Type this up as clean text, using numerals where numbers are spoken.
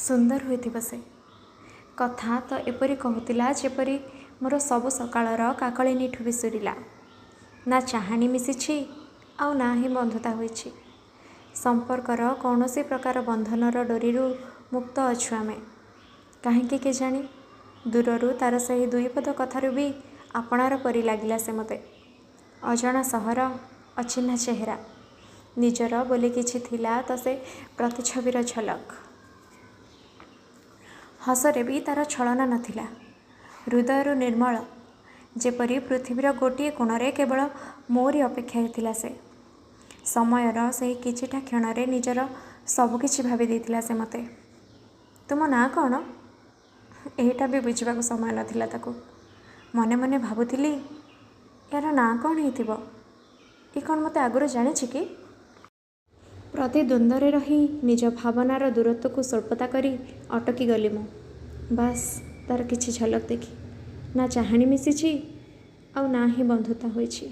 सुंदर होइथिବ से कथा तो एपरी कहूतिला जेपरी मोर सबु सकाळर काकळिनीठु बिसुरिला। ना चाहाणी मिशिछि आउ ना ही बंधुता होइछि। संपर्कर कौनसी प्रकार बंधनर डोरीरु मुक्त अछु आमे। काहेकि केजाणी दूररु तार सही दुईपद कथारु भी आपणार परी लागिला से मते। अजणा सहर, अचिन्हा चेहरा, निजर बोली किछि थिला तो से प्रतिछबिर झलक। हसरे भी तार छलना नथिला। हृदयरु निर्मल जेपरी पृथ्वीर गोटिए कोणरे केवल मोरी अपेक्षा थिला से। समयर सही किछिटा क्षणरे निजर सबकिछि भाबी देइथिला से मते। तुम ना कौन एटा भी बुझिबाकु समय नथिला ताकु। मने मने भाबुथिली यार ना कौन हेइथिबो, ए कौन मते आगुरु जानिछि कि? प्रतिद्वंद्वरे रही निज भावनार दूरत्व को स्वल्पता करी अटकी गली मु। बास तार किछि झलक देखी ना चाहाणी मिशिछि आउ ना ही बंधुता होइछि।